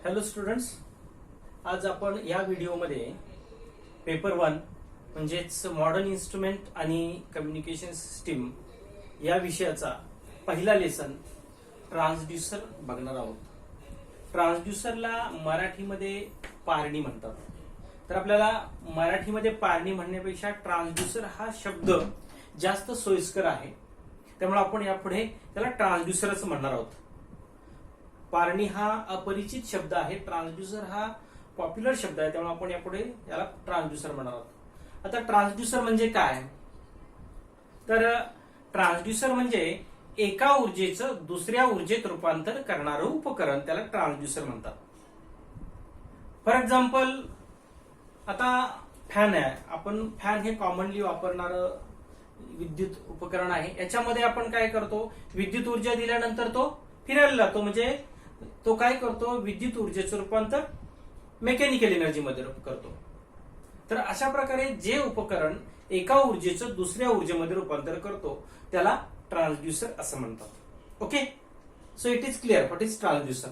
Hello students, आज आपण या व्हिडिओमध्ये पेपर 1 म्हणजेच मॉडर्न इन्स्ट्रुमेंट आणि कम्युनिकेशन सिस्टीम या विषयाचा पहिला लेसन ट्रान्सड्यूसर बघणार आहोत. ट्रान्सड्यूसरला मराठीमध्ये पारणी म्हणतात. तर आपल्याला मराठीमध्ये पारणी म्हणण्यापेक्षा ट्रान्सड्यूसर हा शब्द जास्त सोयीस्कर आहे, त्यामुळे आपण यापुढे त्याला ट्रान्सड्यूसरच म्हणणार आहोत. पारणी हा अपरिचित शब्द आहे, ट्रान्सड्यूसर हा पॉप्युलर शब्द आहे, त्यामुळे आपण यापुढे याला ट्रान्सड्यूसर म्हणणार आहोत. आता ट्रान्सड्यूसर म्हणजे काय? तर ट्रान्सड्यूसर म्हणजे एका ऊर्जेचं दुसऱ्या ऊर्जेत रूपांतर करणारं उपकरण, त्याला ट्रान्सड्यूसर म्हणतात. फॉर एक्झाम्पल, आता फॅन आहे. आपण फॅन हे कॉमनली वापरणारं विद्युत उपकरण आहे. याच्यामध्ये आपण काय करतो, विद्युत ऊर्जा दिल्यानंतर तो फिरायला लागतो, म्हणजे तो काय करतो, विद्युत ऊर्जेचं रूपांतर मेकॅनिकल एनर्जी मध्ये करतो. तर अशा प्रकारे जे उपकरण एका ऊर्जेचं दुसऱ्या ऊर्जेमध्ये रूपांतर करतो त्याला ट्रान्सड्यूसर असं म्हणतात. Okay, so it is clear what is transducer.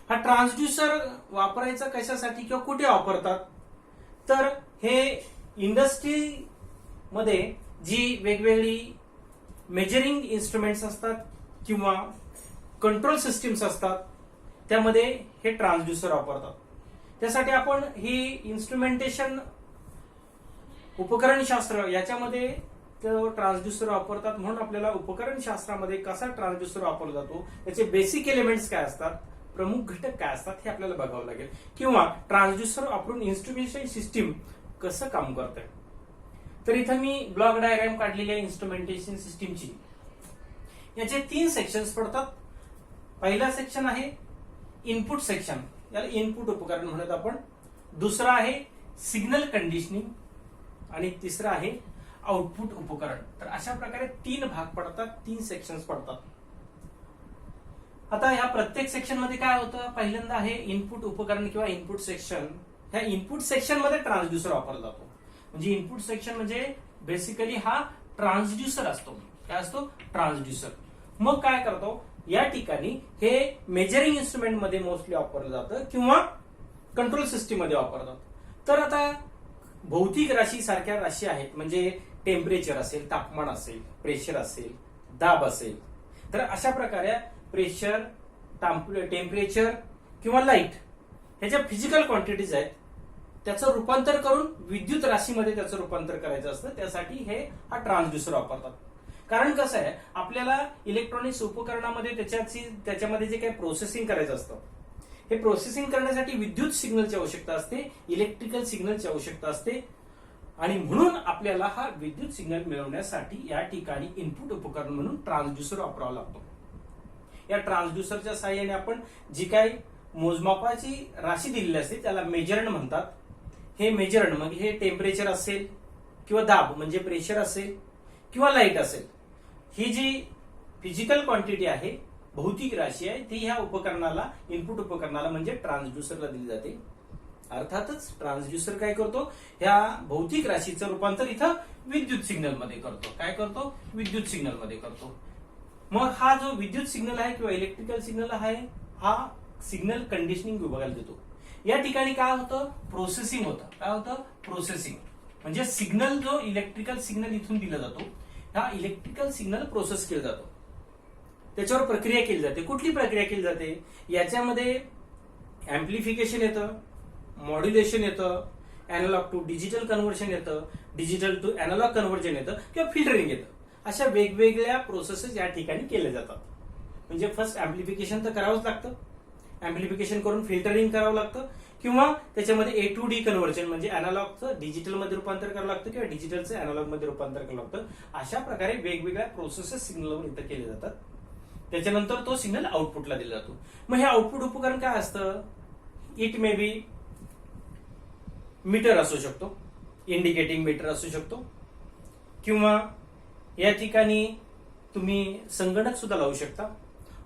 हा ट्रान्सड्यूसर वापरायचा कशासाठी किंवा कुठे वापरतात? तर हे इंडस्ट्री मध्ये जी वेगवेगळी मेजरिंग इन्स्ट्रुमेंट्स असतात किंवा कंट्रोल सिस्टीम्स असतात, त्यामध्ये हे ट्रान्सड्यूसर वापरतात. त्यासाठी आपण ही इन्स्ट्रुमेंटेशन उपकरण शास्त्र याच्यामध्ये ट्रान्सड्यूसर वापरतात. म्हणून आपल्याला उपकरण शास्त्रामध्ये कसा ट्रान्सड्यूसर वापरला जातो, त्याचे बेसिक एलिमेंट्स काय असतात, प्रमुख घटक काय असतात हे आपल्याला बघावं लागेल, किंवा ट्रान्सड्यूसर वापरून इन्स्ट्रुमेंटेशन सिस्टीम कसं काम करते. तर इथं मी ब्लॉक डायग्राम काढलेली आहे इन्स्ट्रुमेंटेशन सिस्टीमची. याचे 3 सेक्शन्स पडतात. पहिला सेक्शन आहे इनपुट सेक्शन, याला इनपुट उपकरण म्हणत आपण. दुसरा आहे सिग्नल कंडिशनिंग आणि तिसरा आहे आउटपुट उपकरण. तर अशा प्रकारे 3 भाग पडतात, 3 सेक्शन्स पडतात. आता ह्या प्रत्येक सेक्शन मध्ये काय होतं, पहिल्यांदा आहे इनपुट उपकरण किंवा इनपुट सेक्शन. ह्या इनपुट सेक्शन मध्ये ट्रान्सड्यूसर वापरला जातो. म्हणजे इनपुट सेक्शन म्हणजे बेसिकली हा ट्रान्सड्यूसर असतो. काय असतो? ट्रान्सड्यूसर. मग काय करतो, या ठिकाणी हे मेजरिंग इन्स्ट्रुमेंट मध्ये मोस्टली वापरलं जातं किंवा कंट्रोल सिस्टीम मध्ये वापरतात. तर आता भौतिक राशी सारख्या राशी आहेत, म्हणजे टेम्परेचर असेल, तापमान असेल, प्रेशर असेल, दाब असेल. तर अशा प्रकारे प्रेशर, टेम्परेचर किंवा लाईट ह्याच्या फिजिकल क्वांटिटीज आहेत, त्याचं रूपांतर करून विद्युत राशीमध्ये त्याचं रूपांतर करायचं असतं. त्यासाठी हा ट्रान्सड्यूसर वापरतात. कारण कसं आहे, आपल्याला इलेक्ट्रॉनिक्स उपकरणामध्ये त्याच्यामध्ये जे काही प्रोसेसिंग करायचं असतं, हे प्रोसेसिंग करण्यासाठी विद्युत सिग्नलची आवश्यकता असते, इलेक्ट्रिकल सिग्नलची आवश्यकता असते. आणि म्हणून आपल्याला हा विद्युत सिग्नल मिळवण्यासाठी या ठिकाणी इनपुट उपकरण म्हणून ट्रान्सड्यूसर वापरावा लागतो. या ट्रान्सड्यूसरच्या साहाय्याने आपण जी काही मोजमापाची राशी दिलेली असते त्याला मेजरंट म्हणतात. हे मेजरंट मग हे टेम्परेचर असेल किंवा दाब म्हणजे प्रेशर असेल किंवा लाईट असेल, ही जी फिजिकल क्वांटिटी आहे, भौतिक राशी आहे, ती ह्या उपकरणाला, इनपुट उपकरणाला म्हणजे ट्रान्सड्यूसरला दिली जाते. अर्थातच ट्रान्सड्यूसर काय करतो, ह्या भौतिक राशीचं रूपांतर इथं विद्युत सिग्नल मध्ये करतो. काय करतो? विद्युत सिग्नल मध्ये करतो. मग हा जो विद्युत सिग्नल आहे किंवा इलेक्ट्रिकल सिग्नल आहे, हा सिग्नल कंडिशनिंग विभागाला देतो. या ठिकाणी काय होतं, प्रोसेसिंग होतं. काय होतं? प्रोसेसिंग म्हणजे सिग्नल, जो इलेक्ट्रिकल सिग्नल इथून दिला जातो, हा इलेक्ट्रिकल सिग्नल प्रोसेस केला जातो, त्याच्यावर प्रक्रिया केली जाते. कुठली प्रक्रिया केली जाते? याच्यामध्ये अँप्लिफिकेशन येतं, मॉड्युलेशन येतं, अॅनालॉग टू डिजिटल कन्व्हर्जन येतं, डिजिटल टू अॅनालॉग कन्व्हर्जन येतं किंवा फिल्टरिंग येतं. अशा वेगवेगळ्या प्रोसेसेस या ठिकाणी केल्या जातात. म्हणजे फर्स्ट अँप्लिफिकेशन तर करावंच लागतं, अँप्लिफिकेशन करून फिल्टरिंग करावं लागतं, किंवा त्याच्यामध्ये ए टू डी कन्व्हर्जन म्हणजे अॅनालॉगचं डिजिटल मध्ये रूपांतर करावं लागतं किंवा डिजिटलचं अॅनालॉग मध्ये रूपांतर करावं लागतं. अशा प्रकारे वेगवेगळ्या प्रोसेसेस सिग्नलवर इथं केले जातात. त्याच्यानंतर तो सिग्नल आउटपुटला दिला जातो. मग हे आउटपुट उपकरण काय असतं? इट मे बी मीटर असू शकतो, इंडिकेटिंग मीटर असू शकतो, किंवा या ठिकाणी तुम्ही संगणक सुद्धा लावू शकता,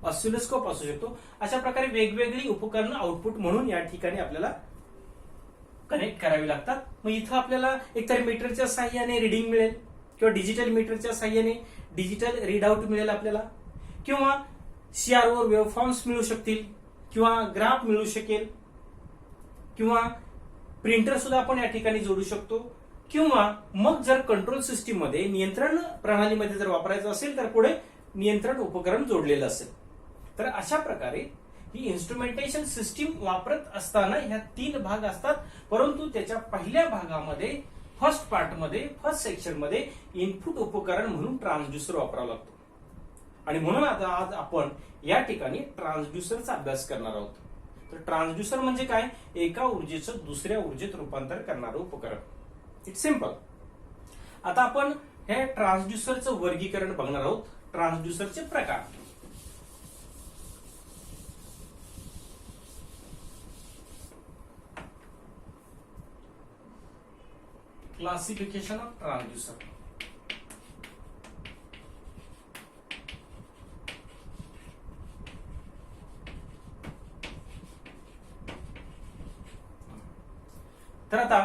ऑसिलोस्कोप असू शकतो. अशा प्रकारे वेगवेगळी उपकरणं आउटपुट म्हणून या ठिकाणी आपल्याला कनेक्ट करावी लागतात. मग इथं आपल्याला एकतर मीटरच्या साह्याने रिडिंग मिळेल किंवा डिजिटल मीटरच्या साह्याने डिजिटल रीडआउट मिळेल आपल्याला, किंवा सीआरओ वेव्हफॉर्म्स मिळू शकतील किंवा ग्राफ मिळू शकेल किंवा प्रिंटर सुद्धा आपण या ठिकाणी जोडू शकतो, किंवा मग जर कंट्रोल सिस्टीम मध्ये नियंत्रण प्रणालीमध्ये जर वापरायचं असेल तर पुढे नियंत्रण उपकरण जोडलेलं असेल. तर अशा प्रकारे ही इन्स्ट्रुमेंटेशन सिस्टीम वापरत असताना ह्या 3 भाग असतात, परंतु त्याच्या पहिल्या भागामध्ये फर्स्ट सेक्शन मध्ये इनपुट उपकरण म्हणून ट्रान्सड्यूसर वापरावा लागतो. आणि म्हणून आता आज आपण या ठिकाणी ट्रान्सड्यूसरचा अभ्यास करणार आहोत. तर ट्रान्सड्यूसर म्हणजे काय? एका ऊर्जेचं दुसऱ्या ऊर्जेत रूपांतर करणारं उपकरण. It's simple. आता आपण हे ट्रान्सड्यूसरचं वर्गीकरण बघणार आहोत. ट्रान्सड्यूसरचे प्रकार. Classification of transducer. तर आता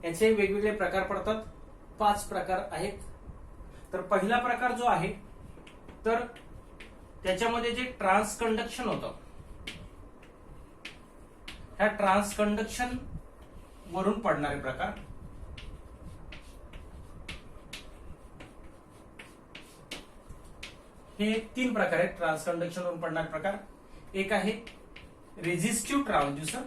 याचे वेगवेगळे प्रकार पडतात. 5 प्रकार आहेत. तर पहिला प्रकार जो आहे तर त्याच्यामध्ये जे ट्रान्सकंडक्शन होतं, ह्या ट्रान्सकंडक्शन वरून पडणारे प्रकार. हे 3 प्रकार आहेत ट्रान्सकंडक्शन वरून पडणारे प्रकार. एक आहे रेझिस्टिव्ह ट्रान्सड्यूसर,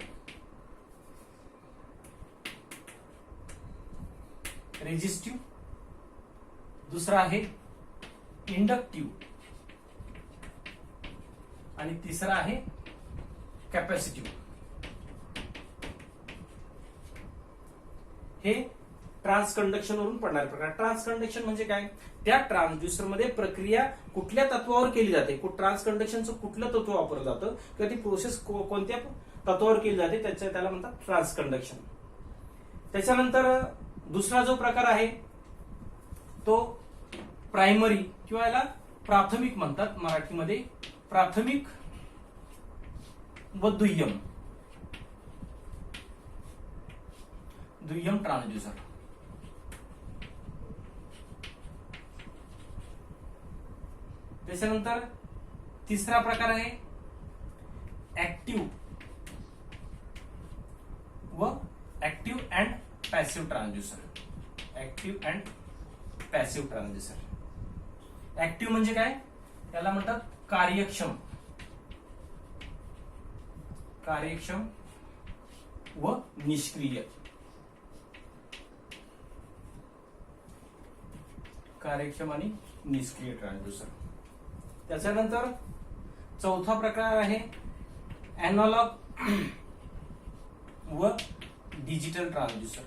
दुसरा आहे इंडक्टिव्ह आणि तिसरा आहे कॅपॅसिटिव्ह. हे ट्रान्सकंडक्शन वरून पडणारे प्रकार. ट्रान्सकंडक्शन म्हणजे काय? त्या ट्रान्सड्यूसर मध्ये प्रक्रिया कुठल्या तत्वावर केली जाते, ट्रान्सकंडक्शनचं कुठलं तत्व वापरलं जातं किंवा ती प्रोसेस कोणत्या तत्वावर केली जाते त्याला म्हणतात ट्रान्सकंडक्शन. त्याच्यानंतर दुसरा जो प्रकार आहे तो प्रायमरी किंवा याला प्राथमिक म्हणतात मराठीमध्ये. प्राथमिक व दुय्यम ट्रान्सड्यूसर. त्याच्यानंतर तिसरा प्रकार आहे active and passive transducer. Active म्हणजे काय? त्याला म्हणतात कार्यक्षम व निष्क्रिय. कार्यक्षम आणि निष्क्रिय ट्रान्सड्यूसर. त्याच्यानंतर चौथा प्रकार आहे अॅनालॉग व डिजिटल ट्रान्सड्यूसर.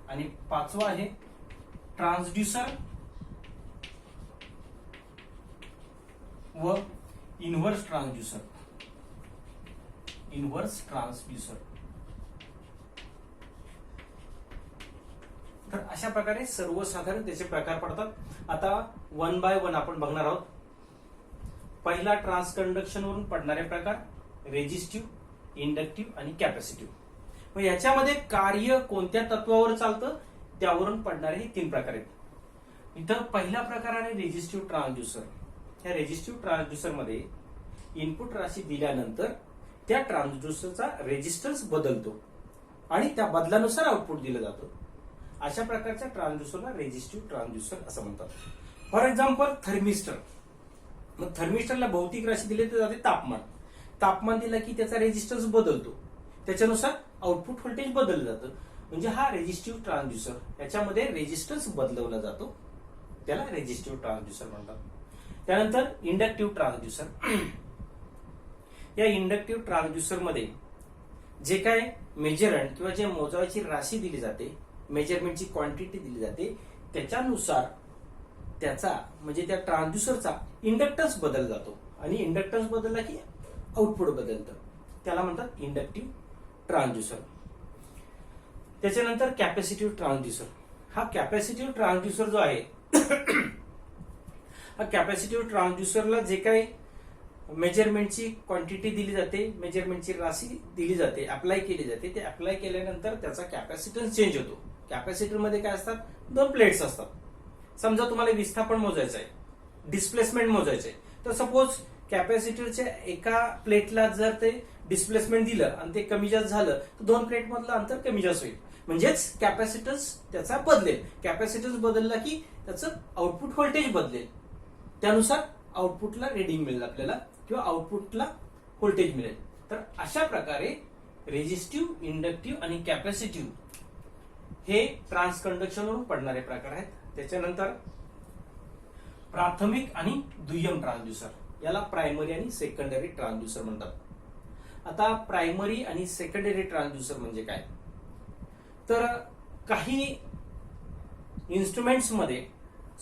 आणि 5वा आहे ट्रान्सड्यूसर व इन्व्हर्स ट्रान्सड्यूसर. तर अशा प्रकारे सर्वसाधारण त्याचे प्रकार पडतात. आता 1 बाय 1 आपण बघणार आहोत. पहिला ट्रान्सकंडक्शन वरून पडणारे प्रकार रेझिस्टिव्ह, इंडक्टिव्ह आणि कॅपॅसिटिव्ह. मग याच्यामध्ये कार्य कोणत्या तत्वावर चालतं त्यावरून पडणारे हे 3 प्रकार आहेत. इथं पहिला प्रकार आहे रेझिस्टिव्ह ट्रान्सड्यूसर. ह्या रेझिस्टिव्ह ट्रान्सड्यूसर मध्ये इनपुट राशी दिल्यानंतर त्या ट्रान्सड्यूसरचा रेझिस्टन्स बदलतो आणि त्या बदलानुसार आउटपुट दिलं जातं. अशा प्रकारच्या ट्रान्सड्यूसरला रेझिस्टिव्ह ट्रान्सड्यूसर असं म्हणतात. For example thermistor. मग थर्मिस्टरला भौतिक राशी दिली तर जाते तापमान दिलं की त्याचा रेझिस्टन्स बदलतो, त्याच्यानुसार आउटपुट व्होल्टेज बदललं जातं. म्हणजे हा रेझिस्टिव्ह ट्रान्सड्यूसर, याच्यामध्ये रेझिस्टन्स बदलवला जातो, त्याला रेझिस्टिव्ह ट्रान्सड्यूसर म्हणतात. त्यानंतर इंडक्टिव्ह ट्रान्सड्यूसर. या इंडक्टिव्ह ट्रान्सड्यूसर मध्ये जे काय मेजरमेंट किंवा जे मोजायची राशी दिली जाते, मेजरमेंटची क्वांटिटी दिली जाते, त्याच्यानुसार त्याचा म्हणजे त्या ट्रान्सड्यूसरचा इंडक्टन्स बदल जातो आणि इंडक्टन्स बदलला की आउटपुट बदलतं, त्याला म्हणतात इंडक्टिव्ह ट्रान्सड्यूसर. त्याच्यानंतर कॅपॅसिटिव्ह ट्रान्सड्यूसर. हा कॅपॅसिटिव्ह ट्रान्सड्यूसर जो आहे हा कॅपॅसिटिव्ह ट्रान्सड्यूसरला जे काही मेजरमेंटची क्वांटिटी दिली जाते, मेजरमेंटची राशी दिली जाते, अप्लाय केली जाते, ते अप्लाय केल्यानंतर त्याचा कॅपॅसिटन्स चेंज होतो. कॅपॅसिटर मध्ये काय असतात? 2 प्लेट्स असतात. समजा तुम्हाला विस्थापन मोजायचं आहे, डिस्प्लेसमेंट मोजायचं आहे, तर सपोज कॅपॅसिटरच्या एका प्लेटला जर ते डिस्प्लेसमेंट दिलं आणि ते कमी जास्त झालं तर दोन प्लेट मधलं अंतर कमी जास्त होईल, म्हणजेच कॅपॅसिटन्स त्याचा बदलेल. कॅपॅसिटन्स बदलला की त्याचं आउटपुट व्होल्टेज बदलेल, त्यानुसार आउटपुटला रिडिंग मिळेल आपल्याला किंवा आउटपुटला व्होल्टेज मिळेल. तर अशा प्रकारे रेझिस्टिव्ह, इंडक्टिव्ह आणि कॅपॅसिटिव्ह हे ट्रान्सकंडक्शनवरून पडणारे प्रकार आहेत. त्याच्यानंतर प्राथमिक आणि दुय्यम ट्रान्सड्यूसर, याला प्रायमरी आणि सेकंडरी ट्रान्सड्यूसर म्हणतात. आता प्रायमरी आणि सेकंडरी ट्रान्सड्यूसर म्हणजे काय, तर काही इन्स्ट्रुमेंट्स मध्ये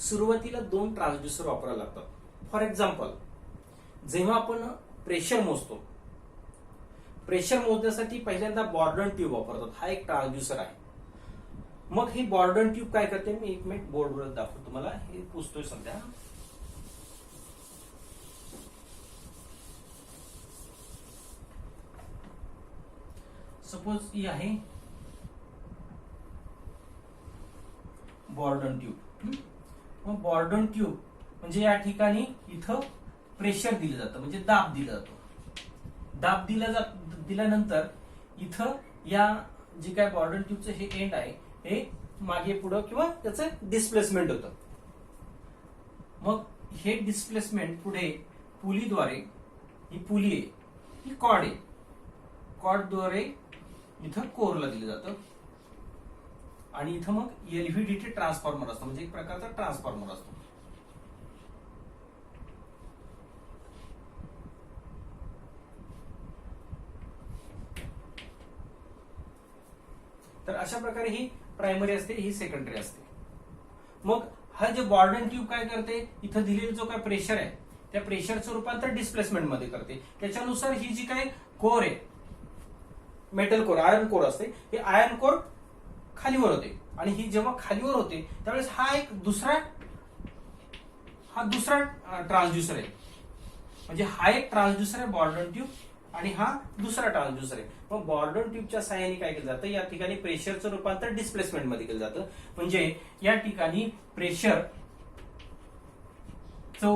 सुरुवातीला दोन ट्रान्सड्यूसर वापरायला लागतात. फॉर एक्झाम्पल, जेव्हा आपण प्रेशर मोजतो, प्रेशर मोजण्यासाठी पहिल्यांदा बॉर्डन ट्यूब वापरतात. हा एक ट्रान्सड्यूसर आहे. मग ही बॉर्डन ट्यूब काय करते, मी एक मिनिट बोर्डवर दाखवतो तुम्हाला, हे पुसतोय सध्या. सपोज ही आहे बॉर्डन ट्यूब. मग बॉर्डन ट्यूब म्हणजे या ठिकाणी इथं प्रेशर दिलं जातं, म्हणजे दाब दिला जातो. दाब दिल्यानंतर इथं या जे काय बॉर्डन ट्यूबचं हे एंड आहे हे मागे पुढं किंवा त्याचं डिस्प्लेसमेंट होतं. मग हे डिस्प्लेसमेंट पुढे पुलीद्वारे, ही पुली आहे, ही कॉर्ड आहे, कॉर्डद्वारे इथं कोरला दिलं जातं आणि इथं मग एलव्हीडीटी ट्रान्सफॉर्मर असतो, म्हणजे एक प्रकारचा ट्रान्सफॉर्मर असतो. तर अशा प्रकारे ही प्रायमरी असते, ही सेकंडरी असते. मग हा जे बॉर्डन ट्यूब काय करते, इथं दिलेला जो काय प्रेशर आहे त्या प्रेशरचं रूपांतर डिस्प्लेसमेंट मध्ये करते. त्याच्यानुसार ही जी काय कोर आहे, मेटल कोर, आयर्न कोर असते, हे आयर्न कोर खालीवर होते आणि ही जेव्हा खालीवर होते त्यावेळेस हा दुसरा ट्रान्सड्यूसर आहे. म्हणजे हा एक ट्रान्सड्यूसर आहे बॉर्डन ट्यूब आणि हा दुसरा ट्रान्सड्यूसर आहे. मग बॉर्डन ट्यूबच्या सहाय्याने काय केलं जातं, या ठिकाणी प्रेशरचं रूपांतर डिस्प्लेसमेंट मध्ये केलं जातं. म्हणजे या ठिकाणी प्रेशरचं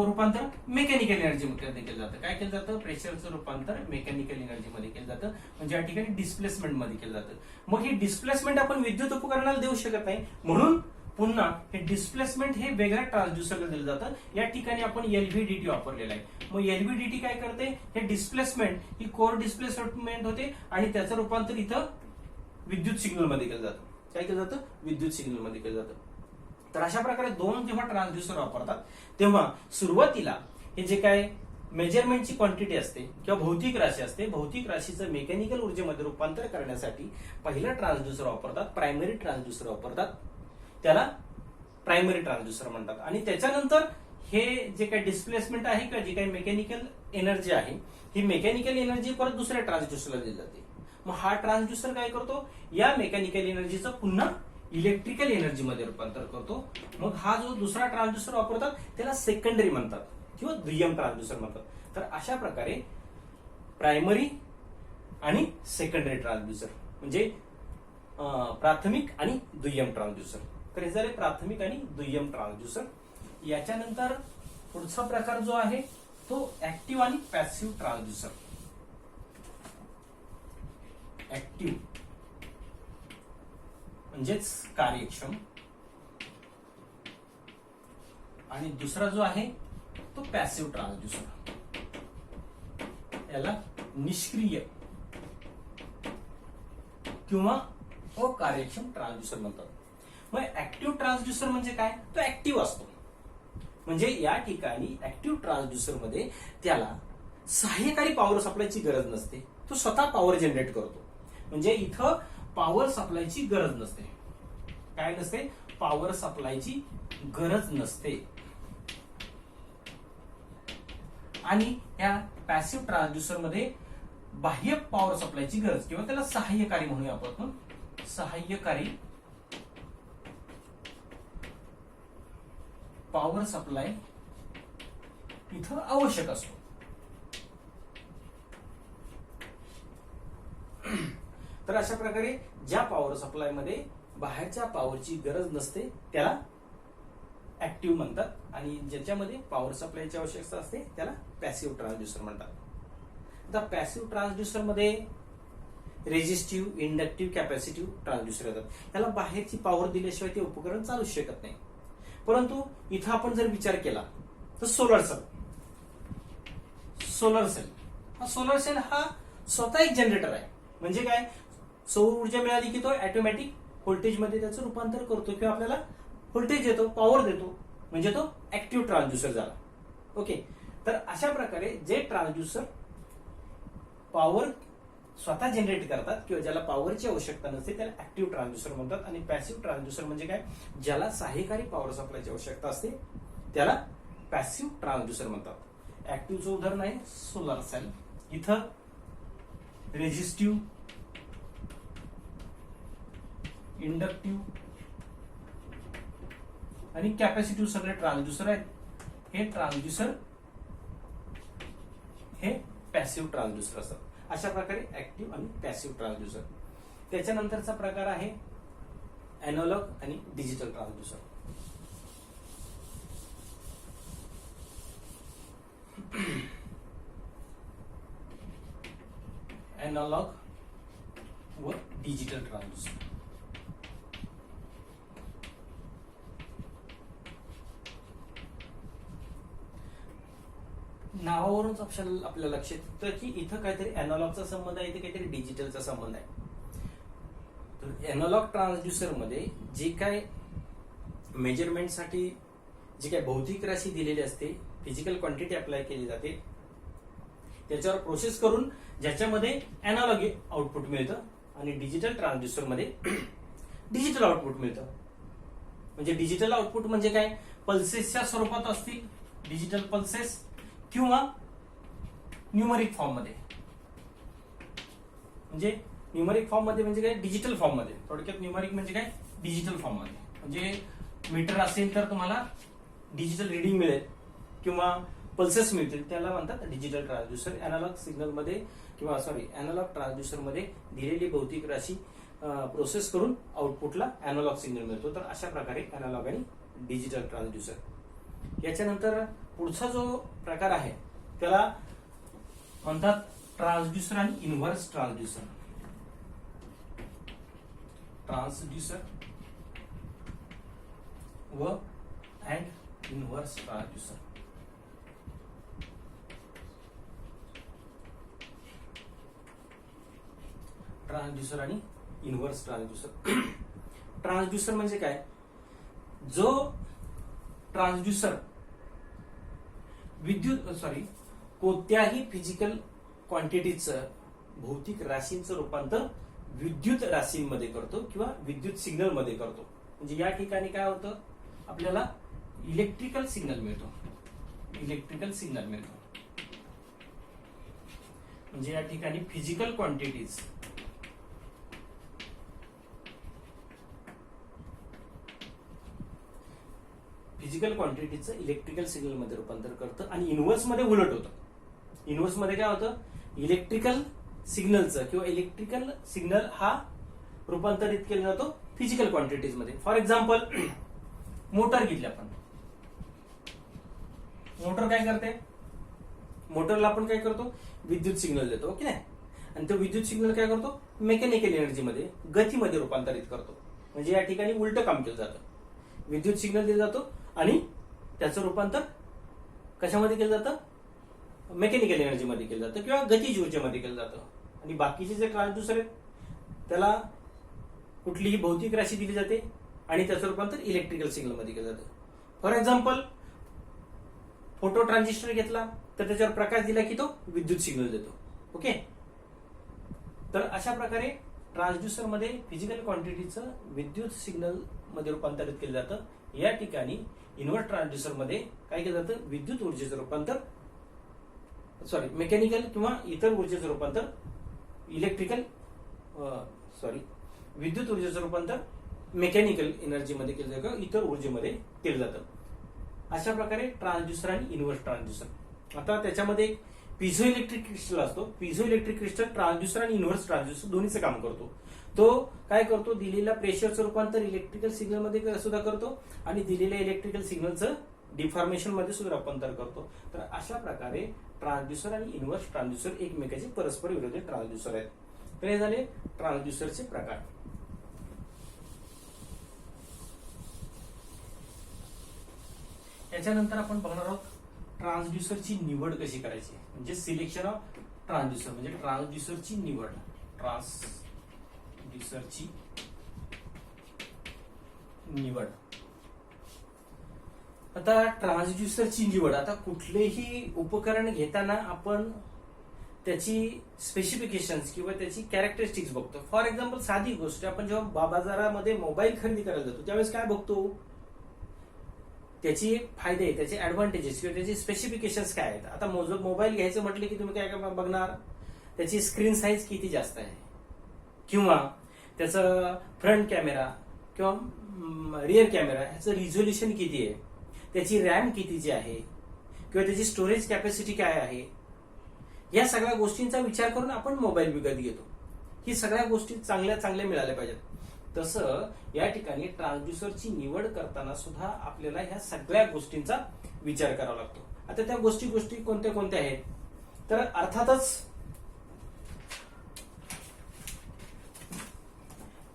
रूपांतर मेकॅनिकल एनर्जी मध्ये केलं जातं. काय केलं जातं, प्रेशरचं रूपांतर मेकॅनिकल एनर्जी मध्ये केलं जातं, म्हणजे या ठिकाणी डिस्प्लेसमेंट मध्ये केलं जातं. मग ही डिस्प्लेसमेंट आपण विद्युत उपकरणाला देऊ शकत नाही, म्हणून पुन्हा हे डिस्प्लेसमेंट हे वेगळ्या ट्रान्सड्यूसरला दिलं जातं. या ठिकाणी आपण एलव्हीडीटी वापरलेला आहे. मग एलव्हीडीटी काय करते, हे डिस्प्लेसमेंट ही कोर डिस्प्लेसमेंट होते आणि त्याचं रूपांतर इथं विद्युत सिग्नल मध्ये केलं जातं. काय केलं जातं, विद्युत सिग्नल मध्ये केलं जातं. तर अशा प्रकारे दोन जेव्हा ट्रान्सड्यूसर वापरतात तेव्हा सुरुवातीला हे जे काय मेजरमेंटची क्वांटिटी असते किंवा भौतिक राशी असते, भौतिक राशीचं मेकॅनिकल ऊर्जेमध्ये रूपांतर करण्यासाठी पहिला ट्रान्सड्यूसर वापरतात, प्रायमरी ट्रान्सड्यूसर वापरतात, त्याला प्रायमरी ट्रान्सड्यूसर म्हणतात. आणि त्याच्यानंतर हे जे काही डिस्प्लेसमेंट आहे किंवा जी काही मेकॅनिकल एनर्जी आहे, ही मेकॅनिकल एनर्जी परत दुसऱ्या ट्रान्सड्यूसरला दिली जाते. मग हा ट्रान्सड्यूसर काय करतो, या मेकॅनिकल एनर्जीचं पुन्हा इलेक्ट्रिकल एनर्जी मध्ये रूपांतर करतो. मग हा जो दुसरा ट्रान्सड्यूसर वापरतात त्याला सेकंडरी म्हणतात किंवा दुय्यम ट्रान्सड्यूसर म्हणतात. तर अशा प्रकारे प्रायमरी आणि सेकंडरी ट्रान्सड्यूसर म्हणजे प्राथमिक आणि दुय्यम ट्रान्सड्यूसर. तर हे झाले प्राथमिक आणि दुय्यम ट्रान्सड्यूसर. याच्यानंतर पुढचा प्रकार जो आहे तो ऍक्टिव्ह आणि पॅसिव्ह ट्रान्सड्यूसर. ऍक्टिव्ह म्हणजेच कार्यक्षम आणि दुसरा जो आहे तो पॅसिव्ह ट्रान्सड्यूसर, याला निष्क्रिय किंवा अकार्यक्षम ट्रान्सड्यूसर म्हणतात. मग ऍक्टिव्ह ट्रान्सड्यूसर म्हणजे काय, तो ऍक्टिव्ह असतो. म्हणजे या ठिकाणी ऍक्टिव्ह ट्रान्सड्यूसर मध्ये त्याला सहाय्यकारी पॉवर सप्लायची गरज नसते, तो स्वतः पॉवर जनरेट करतो. म्हणजे इथं पॉवर सप्लायची गरज नसते. काय नसते, पॉवर सप्लायची गरज नसते. आणि या पॅसिव्ह ट्रान्सड्यूसर मध्ये बाह्य पॉवर सप्लायची गरज किंवा त्याला सहाय्यकारी म्हणूया आपण, सहाय्यकारी पॉवर सप्लाय इथं आवश्यक असतो. तर अशा प्रकारे ज्या पॉवर सप्लाय मध्ये बाहेरच्या पॉवरची गरज नसते त्याला ऍक्टिव्ह म्हणतात आणि ज्याच्यामध्ये पॉवर सप्लायची आवश्यकता असते त्याला पॅसिव्ह ट्रान्सड्युसर म्हणतात. आता पॅसिव्ह ट्रान्सड्युसर मध्ये रेजिस्टिव्ह, इंडक्टिव्ह, कॅपॅसिटिव्ह ट्रान्सड्युसर येतात. याला बाहेरची पॉवर दिल्याशिवाय ते उपकरण चालूच शकत नाही. परंतु इथं आपण जर विचार केला तर सोलर सेल हा स्वतः एक जनरेटर आहे. म्हणजे काय, सौर ऊर्जा मिळाली की तो ऑटोमॅटिक व्होल्टेज मध्ये त्याचं रूपांतर करतो किंवा आपल्याला व्होल्टेज देतो, पॉवर देतो, म्हणजे तो ऍक्टिव्ह ट्रान्सड्युसर झाला. ओके, तर अशा प्रकारे जे ट्रान्सड्युसर पॉवर स्वतः जनरेट करतात किंवा ज्याला पॉवरची आवश्यकता नसते त्याला ऍक्टिव्ह ट्रान्सड्युसर म्हणतात. आणि पॅसिव्ह ट्रान्सड्युसर म्हणजे काय, ज्याला सहाय्यकारी पॉवर सप्लायची आवश्यकता असते त्याला पॅसिव्ह ट्रान्सड्युसर म्हणतात. ऍक्टिव्हचं उदाहरण आहे सोलर सेल. इथं रेजिस्टिव्ह, इंडक्टिव्ह आणि कॅपॅसिटिव्ह सगळे ट्रान्सड्युसर आहेत. हे ट्रान्सड्युसर हे पॅसिव्ह ट्रान्सड्युसर असतात. अशा प्रकारे ऍक्टिव्ह आणि पॅसिव्ह ट्रान्सड्युसर. त्याच्यानंतरचा प्रकार आहे अॅनालॉग आणि डिजिटल ट्रान्सड्युसर. अॅनालॉग व डिजिटल ट्रान्सड्युसर. नावावरूनच आपल्या लक्षात येतं की इथं काहीतरी अॅनालॉगचा संबंध आहे, इथे काहीतरी डिजिटलचा संबंध आहे. तर अॅनालॉग ट्रान्सड्युसर मध्ये जे काय मेजरमेंटसाठी जी काय भौतिक राशी दिलेली असते, फिजिकल क्वांटिटी अप्लाय केली जाते, त्याच्यावर प्रोसेस करून ज्याच्यामध्ये अॅनालॉग आउटपुट मिळतं. आणि डिजिटल ट्रान्सड्युसर मध्ये डिजिटल आउटपुट मिळतं. म्हणजे डिजिटल आउटपुट म्हणजे काय, पल्सेसच्या स्वरूपात असतील डिजिटल पल्सेस किंवा न्यूमरिक फॉर्म मध्ये. म्हणजे न्यूमरिक फॉर्म मध्ये म्हणजे काय, डिजिटल फॉर्म मध्ये. थोडक्यात न्यूमरिक म्हणजे काय, डिजिटल फॉर्म मध्ये. म्हणजे मीटर असेल तर तुम्हाला डिजिटल रिडिंग मिळेल किंवा पल्सेस मिळतील, त्याला म्हणतात डिजिटल ट्रान्सड्युसर. अॅनालॉग सिग्नल मध्ये किंवा अॅनालॉग ट्रान्सड्युसर मध्ये दिलेली भौतिक राशी प्रोसेस करून आउटपुटला अॅनालॉग सिग्नल मिळतो. तर अशा प्रकारे अॅनालॉग आणि डिजिटल ट्रान्सड्युसर. याच्यानंतर पुढचा जो प्रकार आहे त्याला म्हणतात ट्रान्सड्युसर आणि इन्व्हर्स ट्रान्सड्युसर. ट्रान्सड्युसर व अँड इन्व्हर्स ट्रान्सड्युसर. ट्रान्सड्युसर आणि इन्व्हर्स ट्रान्सड्युसर. ट्रान्सड्युसर म्हणजे काय, जो ट्रान्सड्युसर कोणत्याही फिजिकल क्वांटिटीचं, भौतिक राशींचं रूपांतर विद्युत राशींमध्ये करतो किंवा विद्युत सिग्नल मध्ये करतो. म्हणजे या ठिकाणी काय होतं, आपल्याला इलेक्ट्रिकल सिग्नल मिळतो. म्हणजे या ठिकाणी फिजिकल क्वांटिटीज इलेक्ट्रिकल सिग्नल मध्ये रूपांतर करतं. आणि इन्व्हर्स मध्ये उलट होतं. इन्व्हर्स मध्ये काय होतं, इलेक्ट्रिकल सिग्नलचं किंवा इलेक्ट्रिकल सिग्नल हा रूपांतरित केला जातो फिजिकल क्वांटिटीज मध्ये. फॉर एक्झाम्पल मोटर घेतली आपण. मोटर काय करते, मोटरला आपण काय करतो, विद्युत सिग्नल देतो, ओके नाही. आणि तो विद्युत सिग्नल काय करतो, मेकॅनिकल एनर्जी मध्ये, गतीमध्ये रूपांतरित करतो. म्हणजे या ठिकाणी उलट काम केलं जातं. विद्युत सिग्नल दिला जातो आणि त्याचं रूपांतर कशामध्ये केलं जातं, मेकॅनिकल एनर्जी मध्ये केलं जातं किंवा गतीज ऊर्जेमध्ये केलं जातं. आणि बाकीचे जे ट्रान्सड्युसर आहेत त्याला कुठलीही भौतिक राशी दिली जाते आणि त्याचं रूपांतर इलेक्ट्रिकल सिग्नल मध्ये केलं जातं. फॉर एक्झाम्पल फोटो ट्रान्झिस्टर घेतला तर त्याच्यावर प्रकाश दिला की तो विद्युत सिग्नल देतो, ओके. तर अशा प्रकारे ट्रान्सड्युसर मध्ये फिजिकल क्वांटिटीचं विद्युत सिग्नल मध्ये रूपांतरित केलं जातं. या ठिकाणी इन्व्हर्स ट्रान्सड्युसर मध्ये काय केलं जातं, विद्युत ऊर्जेचं रूपांतर मेकॅनिकल किंवा इतर ऊर्जेचं रूपांतर विद्युत ऊर्जेचं रूपांतर मेकॅनिकल एनर्जी मध्ये केलं जातं, इतर ऊर्जेमध्ये केलं जातं. अशा प्रकारे ट्रान्सड्युसर आणि इन्व्हर्स ट्रान्सड्युसर. आता त्याच्यामध्ये एक पिझो इलेक्ट्रिक क्रिस्टल असतो. पिझो इलेक्ट्रिक क्रिस्टल ट्रान्सड्युसर आणि इन्व्हर्स ट्रान्सड्युसर दोन्हीचं काम करतो. तो काय करतो, दिलेल्या प्रेशरचं रूपांतर इलेक्ट्रिकल सिग्नल मध्ये सुद्धा करतो आणि दिलेल्या इलेक्ट्रिकल सिग्नलचं डिफॉर्मेशन मध्ये सुद्धा रूपांतर करतो. तर अशा प्रकारे ट्रान्सड्यूसर आणि इन्व्हर्स ट्रान्सड्यूसर एकमेकांचे परस्पर विरोधी ट्रान्सड्यूसर आहेत. तर हे झाले ट्रान्सड्यूसरचे प्रकार. याच्यानंतर आपण बघणार आहोत ट्रान्सड्यूसरची निवड कशी करायची, म्हणजे सिलेक्शन ऑफ ट्रान्सड्यूसर, म्हणजे ट्रान्सड्यूसरची निवड. ट्रान्सड्यूसरची निवड. आता ट्रान्सड्यूसरची निवड, आता कुठलेही उपकरण घेताना आपण त्याची स्पेसिफिकेशन्स किंवा त्याची कॅरेक्टरिस्टिक्स बघतो. फॉर एक्झाम्पल साधी गोष्ट, आपण जेव्हा बाजारामध्ये मोबाईल खरेदी करायला जातो त्यावेळेस काय बघतो, त्याची फायदे, त्याचे ऍडव्हान्टेजेस किंवा त्याची स्पेसिफिकेशन्स काय आहेत. आता मोबाईल घ्यायचं म्हटलं की तुम्ही काय बघणार, त्याची स्क्रीन साईज किती जास्त आहे, किंवा त्याचा फ्रंट कॅमेरा किंवा रिअर कॅमेरा ह्याचं रिझोल्युशन किती आहे, त्याची रॅम कितीची आहे, किंवा त्याची स्टोरेज कॅपॅसिटी काय आहे. या सगळ्या गोष्टींचा विचार करून आपण मोबाईल विकत घेतो. ही सगळ्या गोष्टी चांगल्या मिळाल्या पाहिजेत. तसं या ठिकाणी ट्रान्सड्यूसरची निवड करताना सुद्धा आपल्याला ह्या सगळ्या गोष्टींचा विचार करावा लागतो. आता त्या गोष्टी कोणत्या कोणत्या आहेत, तर अर्थातच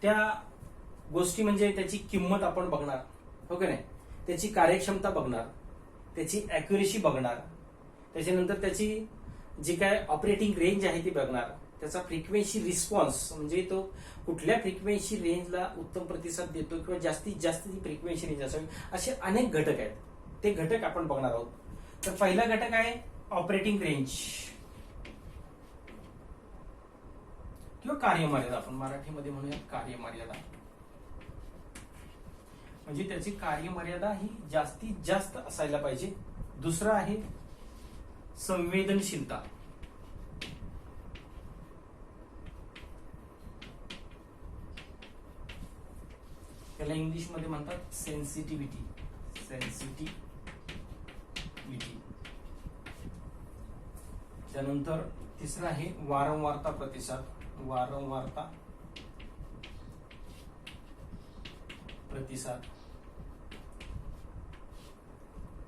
त्या गोष्टी म्हणजे त्याची किंमत आपण बघणार, हो की नाही, त्याची कार्यक्षमता बघणार, त्याची अॅक्युरेसी बघणार, त्याच्यानंतर त्याची जी काय ऑपरेटिंग रेंज आहे ती बघणार, त्याचा फ्रिक्वेन्सी रिस्पॉन्स म्हणजे तो कुठल्या फ्रिक्वेन्सी रेंजला उत्तम प्रतिसाद देतो किंवा जास्तीत जास्त ती फ्रिक्वेन्सी रेंज असावी, असे अनेक घटक आहेत. ते घटक आपण बघणार आहोत. तर पहिला घटक आहे ऑपरेटिंग रेंज किंवा कार्यमर्यादा, आपण मराठीमध्ये म्हणूया कार्यमर्यादा. म्हणजे त्याची कार्यमर्यादा ही जास्तीत जास्त असायला पाहिजे. दुसरा आहे संवेदनशीलता. त्याला इंग्लिश मध्ये म्हणतात सेन्सिटिव्हिटी. त्यानंतर तिसरा आहे वारंवारता प्रतिसाद.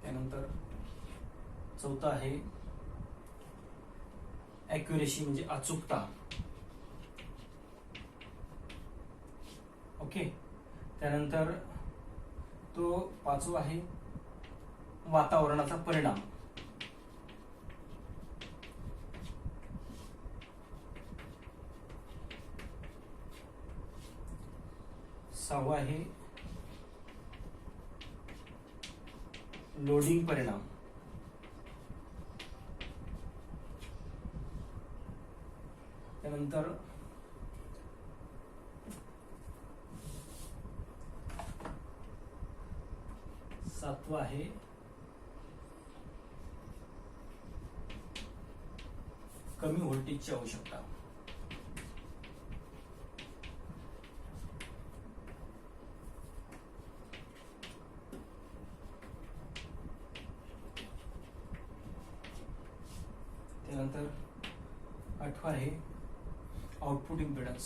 त्यानंतर चौथा आहे अॅक्युरेसी म्हणजे अचूकता. ओके. त्यानंतर तो पाचवा आहे वातावरणाचा परिणाम. सहावा आहे लोडिंग परिणाम. त्यानंतर सातवा आहे कमी व्होल्टेजची आवश्यकता. त्यानंतर आठवा आहे आउटपुट इम्पिडन्स.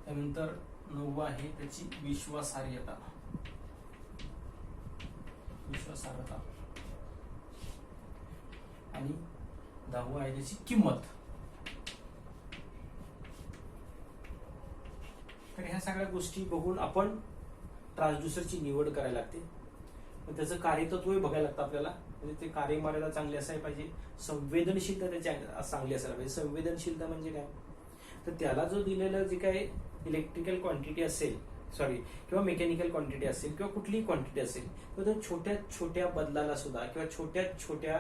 त्यानंतर नववा आहे त्याची विश्वासार्हता. आणि दहावा आहे त्याची किंमत. तर ह्या सगळ्या गोष्टी बघून आपण ट्रान्सड्यूसरची निवड करायला लागते. त्याचं कार्यतत्वही बघायला लागतं आपल्याला. म्हणजे ते कार्यमर्यादा चांगली असायला पाहिजे, संवेदनशीलता त्याची चांगली असायला पाहिजे. संवेदनशीलता म्हणजे काय, तर त्याला जो दिलेलं जे काही इलेक्ट्रिकल क्वांटिटी असेल किंवा मेकॅनिकल क्वांटिटी असेल किंवा कुठलीही क्वांटिटी असेल, तर तो छोट्या छोट्या बदलाला सुद्धा किंवा छोट्या छोट्या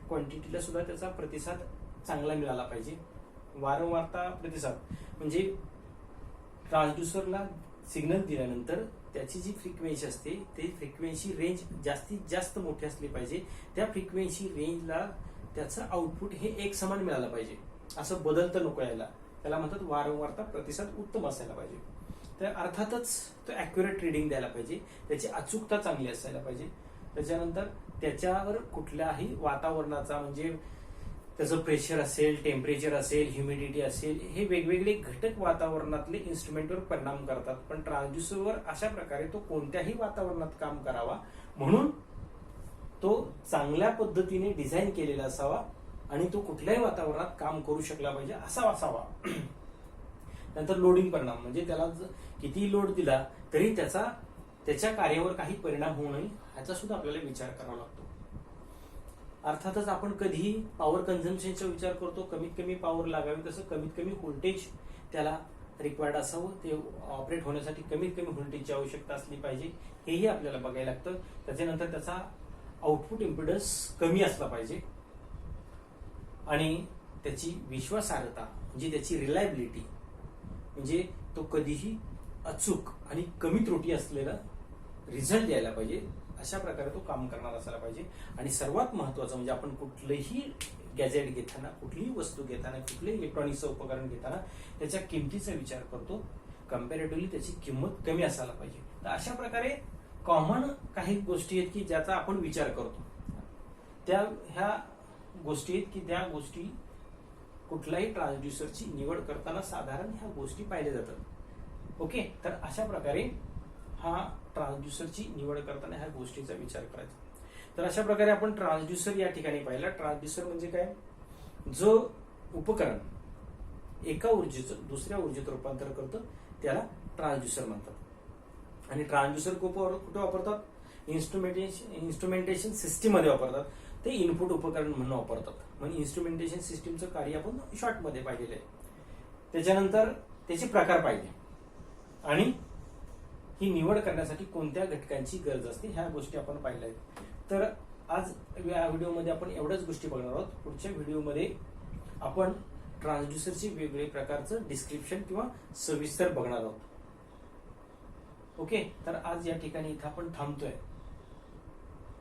क्वांटिटीला सुद्धा त्याचा प्रतिसाद चांगला मिळाला पाहिजे. वारंवारता प्रतिसाद म्हणजे ट्रान्सड्यूसरला सिग्नल दिल्यानंतर त्याची जी फ्रिक्वेन्सी असते ती फ्रिक्वेन्सी रेंज जास्तीत जास्त मोठी असली पाहिजे. त्या फ्रिक्वेन्सी रेंजला त्याचं आउटपुट हे एक समान मिळालं पाहिजे, असं बदलतं नको यायला. त्याला म्हणतात वारंवारता प्रतिसाद उत्तम असायला पाहिजे. तर अर्थातच तो ॲक्युरेट रिडिंग द्यायला पाहिजे, त्याची अचूकता चांगली असायला पाहिजे. त्याच्यानंतर त्याच्यावर कुठल्याही वातावरणाचा म्हणजे त्याचं प्रेशर असेल, टेम्परेचर असेल, ह्युमिडिटी असेल, हे वेगवेगळे घटक वातावरणातले इन्स्ट्रुमेंटवर परिणाम करतात. पण ट्रान्सड्युसरवर अशा प्रकारे तो कोणत्याही वातावरणात काम करावा म्हणून तो चांगल्या पद्धतीने डिझाईन केलेला असावा आणि तो कुठल्याही वातावरणात काम करू शकला पाहिजे असा असावा. नंतर लोडिंग परिणाम म्हणजे त्याला किती लोड दिला तरी त्याच्या कार्यावर काही परिणाम होऊ नये ह्याचा सुद्धा आपल्याला विचार करावा लागतो. अर्थातच आपण कधीही पॉवर कन्झम्पशनचा विचार करतो, कमीत कमी पॉवर लागावी, तसं कमीत कमी व्होल्टेज त्याला रिक्वायर्ड असावं, ते ऑपरेट होण्यासाठी कमीत कमी व्होल्टेजची आवश्यकता असली पाहिजे, हेही आपल्याला बघायला लागतं. त्याच्यानंतर त्याचा आउटपुट इम्पिडन्स कमी असला पाहिजे आणि त्याची विश्वासार्हता म्हणजे त्याची रिलायबिलिटी म्हणजे तो कधीही अचूक आणि कमी त्रुटी असलेला रिझल्ट द्यायला पाहिजे, अशा प्रकारे तो काम करणार असायला पाहिजे. आणि सर्वात महत्वाचं म्हणजे आपण कुठलंही गॅजेट घेताना, कुठलीही वस्तू घेताना, कुठलंही इलेक्ट्रॉनिक्सचं उपकरण घेताना त्याच्या किमतीचा विचार करतो. कम्पॅरेटिव्हली त्याची किंमत कमी असायला पाहिजे. तर अशा प्रकारे कॉमन काही गोष्टी आहेत की ज्याचा आपण विचार करतो. ह्या गोष्टी आहेत की त्या गोष्टी कुठल्याही ट्रान्सड्युसरची निवड करताना साधारण ह्या गोष्टी पाहिल्या जातात. ओके, तर अशा प्रकारे हा ट्रान्सड्युसरची निवड करताना ह्या गोष्टीचा विचार करायचा. तर अशा प्रकारे आपण ट्रान्सड्युसर या ठिकाणी पाहिला. ट्रान्सड्युसर म्हणजे काय, जो उपकरण एका ऊर्जेचं दुसऱ्या ऊर्जेत रूपांतर करतं त्याला ट्रान्सड्युसर म्हणतात. आणि ट्रान्सड्युसर कुठे वापरतात, इन्स्ट्रुमेंटेशन सिस्टीम मध्ये वापरतात. ते इनपुट उपकरण म्हणून वापरतात. म्हणजे इन्स्ट्रुमेंटेशन सिस्टीमचं कार्य आपण शॉर्ट मध्ये पाहिलेलं आहे. त्याच्यानंतर त्याचे प्रकार पाहिले आणि ही निवड करण्यासाठी कोणत्या घटकांची गरज असते ह्या गोष्टी आपण पाहिल्या आहेत. तर आज या व्हिडिओमध्ये आपण एवढ्याच गोष्टी बघणार आहोत. पुढच्या व्हिडिओमध्ये आपण ट्रान्सड्युसरचे वेगवेगळे प्रकारचं डिस्क्रिप्शन किंवा सविस्तर बघणार आहोत. ओके, तर आज या ठिकाणी इथं आपण थांबतोय.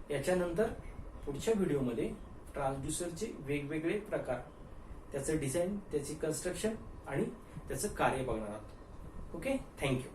याच्यानंतर पुढच्या व्हिडिओमध्ये ट्रान्सड्युसरचे वेगवेगळे प्रकार, त्याचं डिझाईन, त्याची कन्स्ट्रक्शन आणि त्याचं कार्य बघणार आहोत. Okay, thank you.